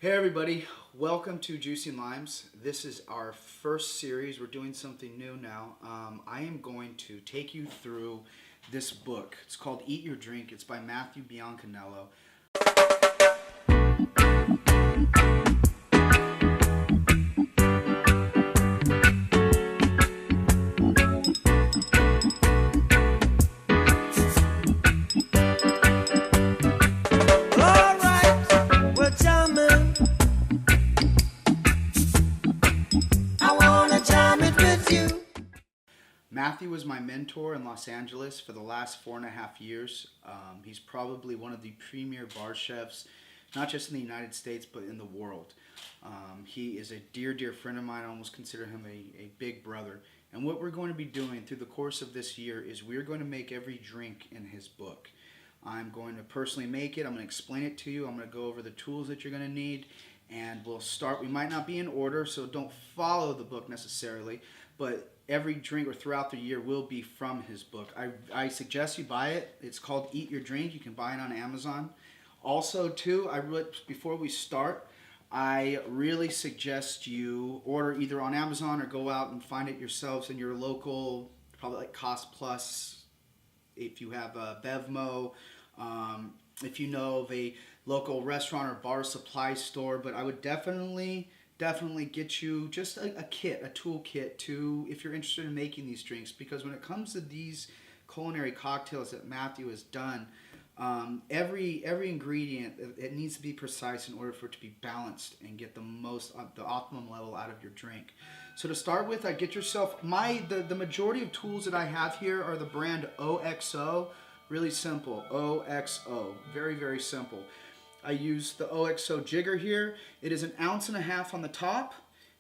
Hey everybody, welcome to Juicy Limes. This is our first series. We're doing something new now. I am going to take you through this book. It's called Eat Your Drink. It's by Matthew Biancaniello. Matthew was my mentor in Los Angeles for the last 4.5 years. He's probably one of the premier bar chefs, not just in the United States, but in the world. He is a dear, dear friend of mine. I almost consider him a big brother. And what we're going to be doing through the course of this year is we're going to make every drink in his book. I'm going to personally make it. I'm going to explain it to you. I'm going to go over the tools that you're going to need. And we'll start. We might not be in order, so don't follow the book necessarily. But every drink or throughout the year will be from his book. I suggest you buy it. It's called Eat Your Drink. You can buy it on Amazon. Also, too, before we start, I really suggest you order either on Amazon or go out and find it yourselves in your local, probably like Cost Plus, if you have a Bevmo, if you know of a local restaurant or bar supply store. But I would definitely get you just a kit, a tool kit if you're interested in making these drinks, because when it comes to these culinary cocktails that Matthew has done, every ingredient, it needs to be precise in order for it to be balanced and get the optimum level out of your drink. So to start with, get yourself, the majority of tools that I have here are the brand OXO, really simple, OXO, very, very simple. I use the OXO jigger here. It is 1.5 ounces on the top,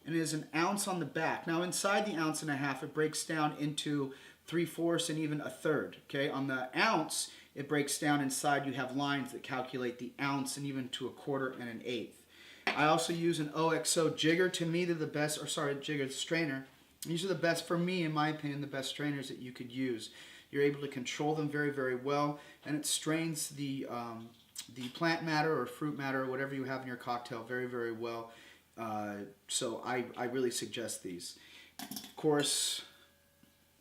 and it is 1 ounce on the back. Now inside the 1.5 ounces, it breaks down into 3/4 and even 1/3. Okay, on the ounce, it breaks down inside. You have lines that calculate the ounce and even to 1/4 and 1/8. I also use an OXO jigger. To me, they're the best, strainer. These are the best, for me, in my opinion, the best strainers that you could use. You're able to control them very, very well, and it strains the plant matter or fruit matter or whatever you have in your cocktail very, very well. So I really suggest these. Of course,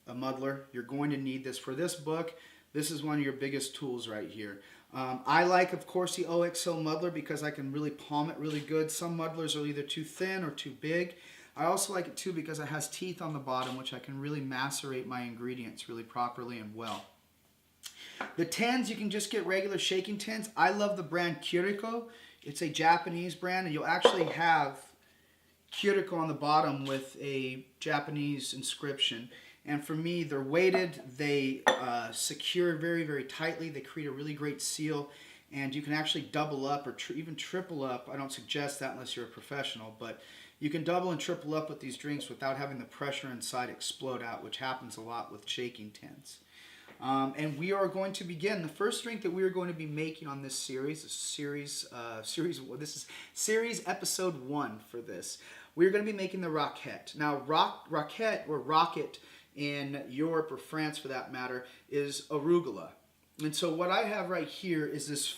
a muddler. You're going to need this for this book. This is one of your biggest tools right here. I like, of course, the OXO muddler because I can really palm it really good. Some muddlers are either too thin or too big. I also like it too because it has teeth on the bottom, which I can really macerate my ingredients really properly and well. The tins, you can just get regular shaking tins. I love the brand Kiriko. It's a Japanese brand, and you'll actually have Kiriko on the bottom with a Japanese inscription. And for me, they're weighted. They secure very, very tightly. They create a really great seal. And you can actually double up or even triple up. I don't suggest that unless you're a professional, but you can double and triple up with these drinks without having the pressure inside explode out, which happens a lot with shaking tins. And we are going to begin. The first drink that we are going to be making on this series, this is series episode 1 for this. We're going to be making the Roquette. Now, Roquette, or Rocket in Europe or France for that matter, is Arugula. And so what I have right here is this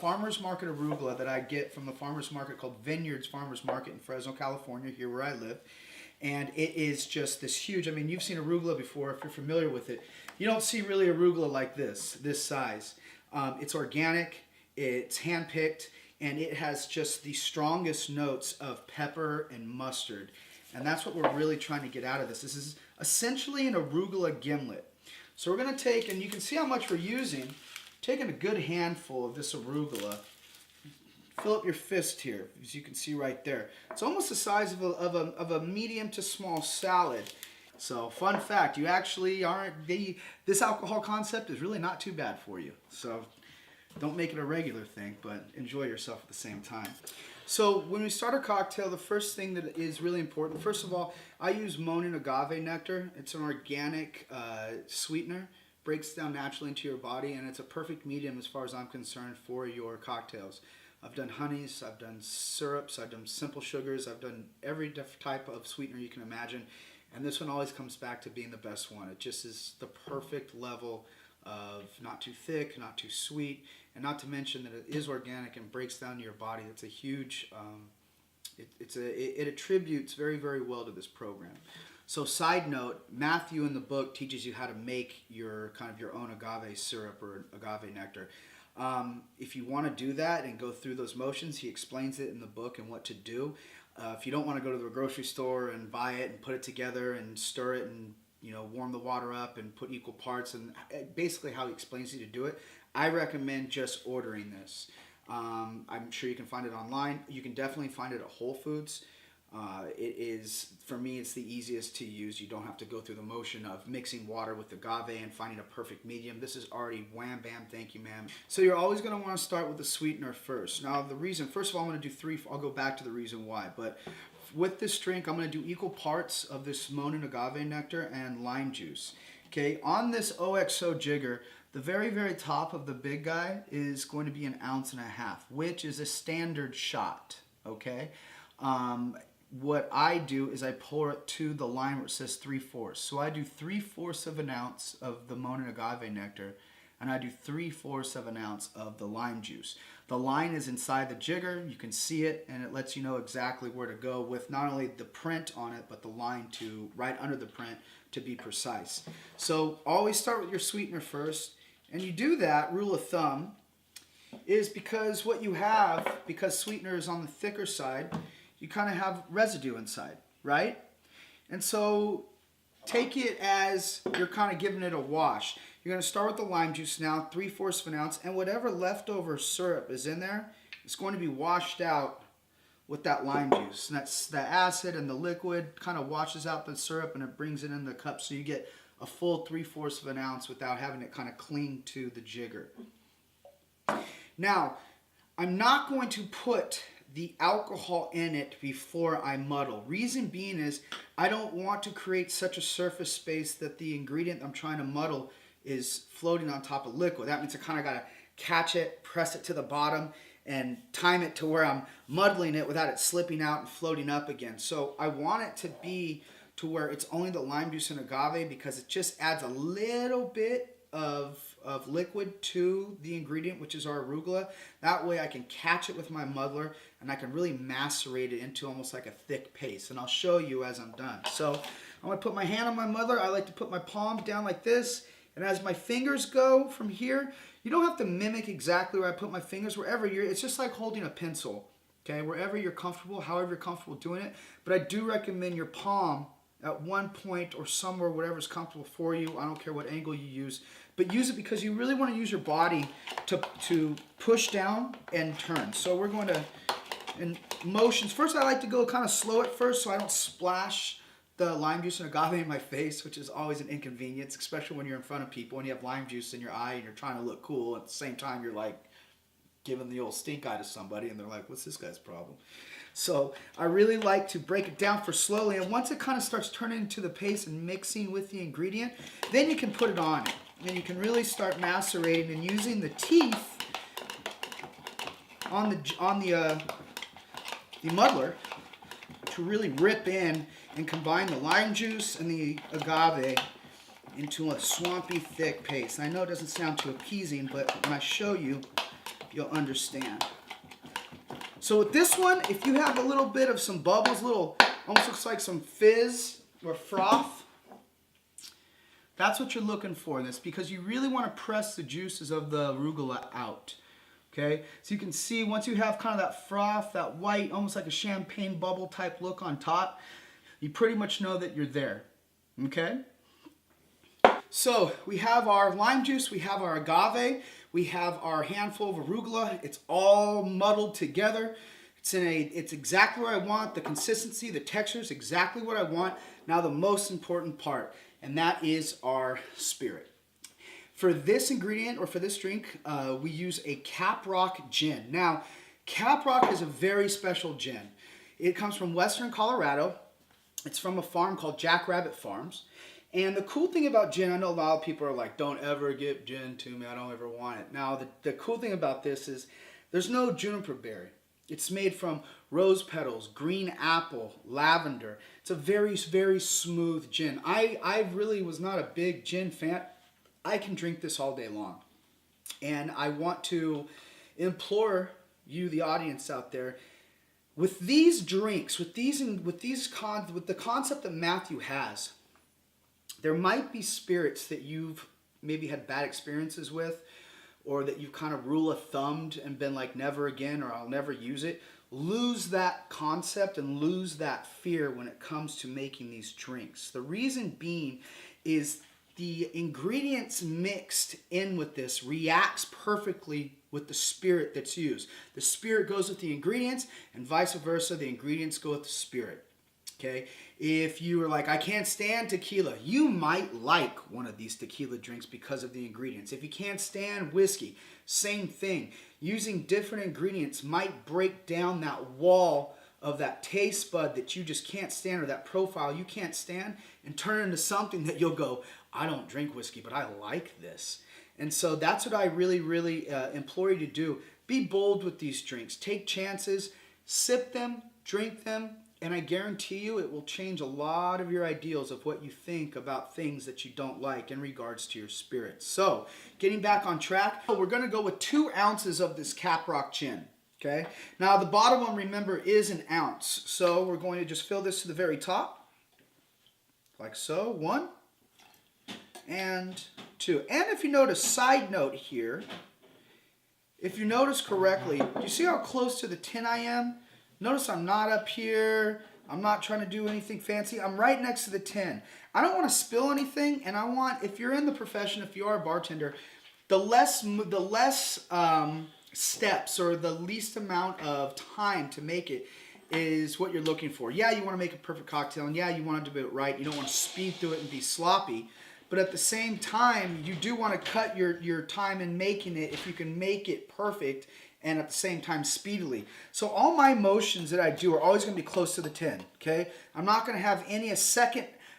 farmer's market arugula that I get from the farmer's market called Vineyards Farmer's Market in Fresno, California, here where I live. And it is just this huge, I mean, you've seen arugula before if you're familiar with it. You don't see really arugula like this size. It's organic, it's hand-picked, and it has just the strongest notes of pepper and mustard. And that's what we're really trying to get out of this. This is essentially an arugula gimlet. So we're going to take, and you can see how much we're using, taking a good handful of this arugula. Fill up your fist here, as you can see right there. It's almost the size of a medium to small salad. So, fun fact, you actually this alcohol concept is really not too bad for you. So, don't make it a regular thing, but enjoy yourself at the same time. So, when we start a cocktail, the first thing that is really important, first of all, I use Monin agave nectar. It's an organic sweetener. Breaks down naturally into your body, and it's a perfect medium as far as I'm concerned for your cocktails. I've done honeys, I've done syrups, I've done simple sugars, I've done every different type of sweetener you can imagine. And this one always comes back to being the best one. It just is the perfect level of not too thick, not too sweet, and not to mention that it is organic and breaks down to your body. That's a huge, it attributes very, very well to this program. So side note, Matthew in the book teaches you how to make your own agave syrup or agave nectar. If you want to do that and go through those motions, he explains it in the book and what to do. If you don't want to go to the grocery store and buy it and put it together and stir it and warm the water up and put equal parts and basically how he explains you to do it, I recommend just ordering this. I'm sure you can find it online. You can definitely find it at Whole Foods. It is, for me, it's the easiest to use. You don't have to go through the motion of mixing water with agave and finding a perfect medium. This is already wham, bam, thank you, ma'am. So you're always going to want to start with the sweetener first. Now, the reason, first of all, I'm going to do 3. I'll go back to the reason why. But with this drink, I'm going to do equal parts of this Monin agave nectar and lime juice. Okay, on this OXO jigger, the very, very top of the big guy is going to be 1.5 ounces, which is a standard shot. Okay. What I do is I pour it to the line where it says 3/4. So I do 3/4 of an ounce of the Monin agave nectar, and I do 3/4 of an ounce of the lime juice. The line is inside the jigger. You can see it, and it lets you know exactly where to go with not only the print on it, but the line to right under the print to be precise. So always start with your sweetener first, and you do that, rule of thumb, is because what you have, because sweetener is on the thicker side, you kind of have residue inside, right? And so take it as you're kind of giving it a wash. You're going to start with the lime juice now, 3/4 of an ounce, and whatever leftover syrup is in there, it's going to be washed out with that lime juice. And that's the acid and the liquid kind of washes out the syrup and it brings it in the cup, so you get a full 3/4 of an ounce without having it kind of cling to the jigger. Now, I'm not going to put the alcohol in it before I muddle. Reason being is I don't want to create such a surface space that the ingredient I'm trying to muddle is floating on top of liquid. That means I kind of got to catch it, press it to the bottom, and time it to where I'm muddling it without it slipping out and floating up again. So I want it to be to where it's only the lime juice and agave, because it just adds a little bit of liquid to the ingredient, which is our arugula. That way I can catch it with my muddler and I can really macerate it into almost like a thick paste. And I'll show you as I'm done. So I'm going to put my hand on my muddler. I like to put my palms down like this. And as my fingers go from here, you don't have to mimic exactly where I put my fingers. Wherever it's just like holding a pencil. Okay, wherever you're comfortable, however you're comfortable doing it. But I do recommend your palm at one point or somewhere, whatever's comfortable for you. I don't care what angle you use, but use it because you really want to use your body to push down and turn. So we're going to, in motions, first I like to go kind of slow at first so I don't splash the lime juice and agave in my face, which is always an inconvenience, especially when you're in front of people and you have lime juice in your eye and you're trying to look cool. At the same time, you're like giving the old stink eye to somebody and they're like, what's this guy's problem? So I really like to break it down for slowly, and once it kind of starts turning into the paste and mixing with the ingredient, then you can put it on. And you can really start macerating and using the teeth on the muddler to really rip in and combine the lime juice and the agave into a swampy, thick paste. And I know it doesn't sound too appeasing, but when I show you, you'll understand. So with this one, if you have a little bit of some bubbles, almost looks like some fizz or froth, that's what you're looking for in this, because you really want to press the juices of the arugula out. Okay, so you can see once you have kind of that froth, that white, almost like a champagne bubble type look on top, you pretty much know that you're there. Okay? So we have our lime juice, we have our agave, we have our handful of arugula. It's all muddled together. It's exactly what I want. The consistency, the texture is exactly what I want. Now the most important part, and that is our spirit. For this ingredient, or for this drink, we use a Caprock gin. Now, Caprock is a very special gin. It comes from Western Colorado. It's from a farm called Jackrabbit Farms. And the cool thing about gin, I know a lot of people are like, don't ever get gin to me, I don't ever want it. Now, the cool thing about this is there's no juniper berry. It's made from rose petals, green apple, lavender. It's a very, very smooth gin. I really was not a big gin fan. I can drink this all day long. And I want to implore you, the audience out there, with these drinks, with the concept that Matthew has, there might be spirits that you've maybe had bad experiences with, or that you've kind of rule of thumbed and been like, never again, or I'll never use it. Lose that concept and lose that fear when it comes to making these drinks. The reason being is the ingredients mixed in with this reacts perfectly with the spirit that's used. The spirit goes with the ingredients, and vice versa, the ingredients go with the spirit. Okay? If you were like, I can't stand tequila, you might like one of these tequila drinks because of the ingredients. If you can't stand whiskey, same thing. Using different ingredients might break down that wall of that taste bud that you just can't stand, or that profile you can't stand, and turn it into something that you'll go, I don't drink whiskey, but I like this. And so that's what I really, really implore you to do. Be bold with these drinks. Take chances, sip them, drink them, and I guarantee you it will change a lot of your ideals of what you think about things that you don't like in regards to your spirit. So, getting back on track, we're going to go with 2 ounces of this Caprock gin. Okay. Now, the bottom one, remember, is an ounce. So, we're going to just fill this to the very top. Like so. 1 and 2. And if you notice, side note here, if you notice correctly, do you see how close to the tin I am? Notice I'm not up here. I'm not trying to do anything fancy. I'm right next to the tin. I don't want to spill anything, and I want, if you're in the profession, if you are a bartender, the less steps or the least amount of time to make it is what you're looking for. Yeah, you want to make a perfect cocktail, and yeah, you want to do it right. You don't want to speed through it and be sloppy. But at the same time, you do want to cut your time in making it if you can make it perfect and at the same time speedily. So all my motions that I do are always going to be close to the tin, okay? I'm not going to have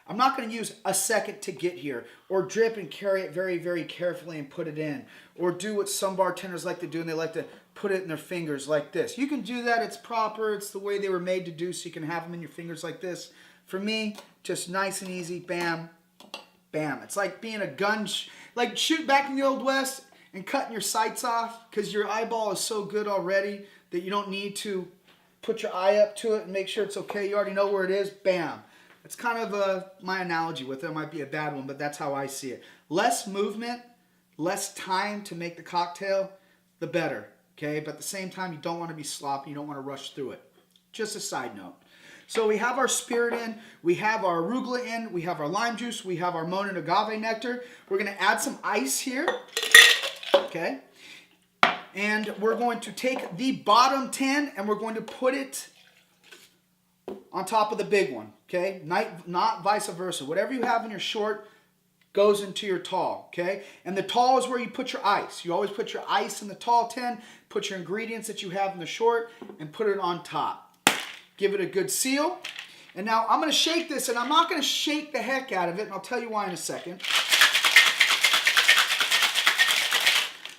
I'm not going to use a second to get here, or drip and carry it very, very carefully and put it in, or do what some bartenders like to do, and they like to put it in their fingers like this. You can do that. It's proper. It's the way they were made to do, so you can have them in your fingers like this. For me, just nice and easy, bam, bam. It's like being a gun, like shoot back in the Old West and cutting your sights off, because your eyeball is so good already that you don't need to put your eye up to it and make sure it's okay. You already know where it is. Bam. It's kind of my analogy with it. It might be a bad one, but that's how I see it. Less movement, less time to make the cocktail, the better. Okay? But at the same time, you don't want to be sloppy. You don't want to rush through it. Just a side note. So we have our spirit in, we have our arugula in, we have our lime juice, we have our Monin agave nectar. We're going to add some ice here. Okay? And we're going to take the bottom tin and we're going to put it on top of the big one. Okay? Not vice versa. Whatever you have in your short goes into your tall. Okay? And the tall is where you put your ice. You always put your ice in the tall tin, put your ingredients that you have in the short, and put it on top. Give it a good seal. And now I'm going to shake this, and I'm not going to shake the heck out of it, and I'll tell you why in a second.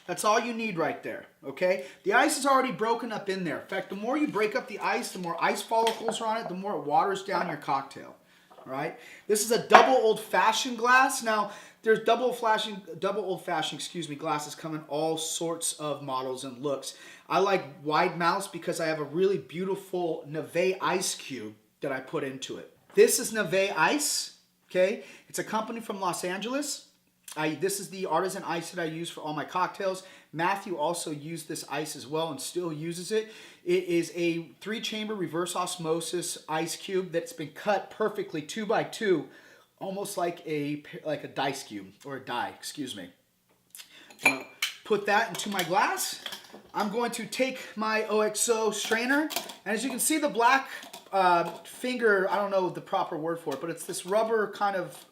That's all you need right there, okay? The ice is already broken up in there. In fact, the more you break up the ice, the more ice follicles are on it, the more it waters down your cocktail, all right? This is a double old-fashioned glass. Now, there's double old-fashioned glasses come in all sorts of models and looks. I like wide mouths because I have a really beautiful Neve ice cube that I put into it. This is Neve Ice, okay? It's a company from Los Angeles. This is the artisan ice that I use for all my cocktails. Matthew also used this ice as well and still uses it. It is a 3-chamber reverse osmosis ice cube that's been cut perfectly 2x2, almost like a dice cube, or a die, excuse me. I'm going to put that into my glass. I'm going to take my OXO strainer, and as you can see, the black finger, I don't know the proper word for it, but it's this rubber kind of,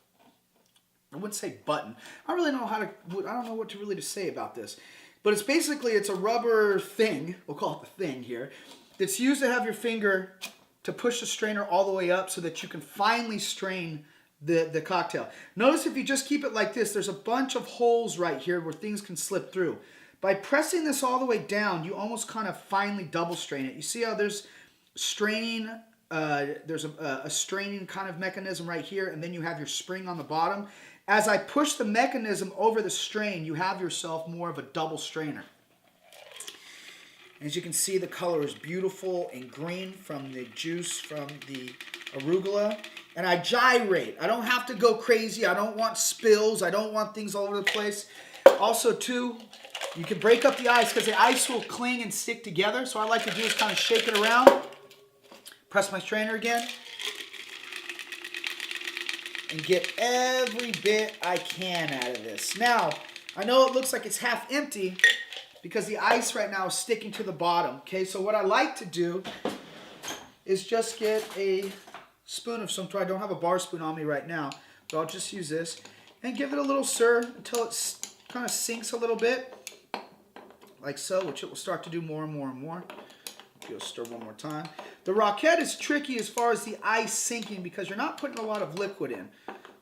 I wouldn't say button. I don't know what to really say about this. But it's basically, it's a rubber thing, we'll call it the thing here, that's used to have your finger to push the strainer all the way up so that you can finely strain the cocktail. Notice if you just keep it like this, there's a bunch of holes right here where things can slip through. By pressing this all the way down, you almost kind of finely double strain it. You see how there's straining, there's a straining kind of mechanism right here, and then you have your spring on the bottom. As I push the mechanism over the strain, you have yourself more of a double strainer. As you can see, the color is beautiful and green from the juice from the arugula. And I gyrate. I don't have to go crazy. I don't want spills. I don't want things all over the place. Also, too, you can break up the ice because the ice will cling and stick together. So what I like to do is kind of shake it around. Press my strainer again. And get every bit I can out of this. Now, I know it looks like it's half empty because the ice right now is sticking to the bottom. Okay, so what I like to do is just get a spoon of some sort. I don't have a bar spoon on me right now, but I'll just use this and give it a little stir until it kind of sinks a little bit, like so, which it will start to do more and more and more. You'll stir one more time. The Roquette is tricky as far as the ice sinking because you're not putting a lot of liquid in,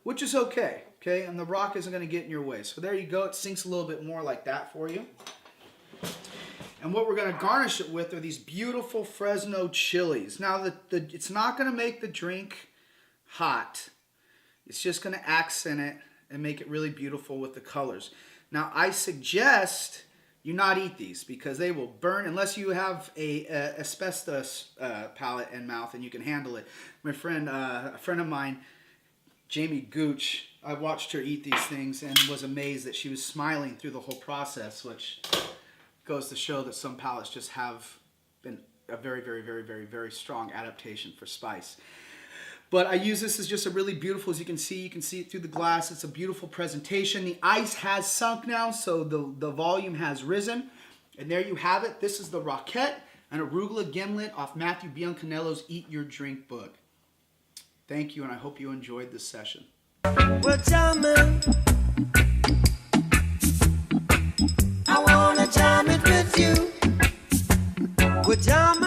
which is okay, and the rock isn't going to get in your way. So there you go. It sinks a little bit more like that for you. And what we're going to garnish it with are these beautiful Fresno chilies. Now, it's not going to make the drink hot. It's just going to accent it and make it really beautiful with the colors. Now, I suggest you not eat these because they will burn unless you have a asbestos palate and mouth and you can handle it. My friend, a friend of mine, Jamie Gooch, I watched her eat these things and was amazed that she was smiling through the whole process, which goes to show that some palates just have been a very, very, very, very, very strong adaptation for spice. But I use this as just a really beautiful, as you can see it through the glass. It's a beautiful presentation. The ice has sunk now, so the volume has risen. And there you have it. This is the Roquette and Arugula Gimlet off Matthew Biancaniello's Eat Your Drink book. Thank you, and I hope you enjoyed this session. Well, jamming. I wanna jam it with you. We're jamming.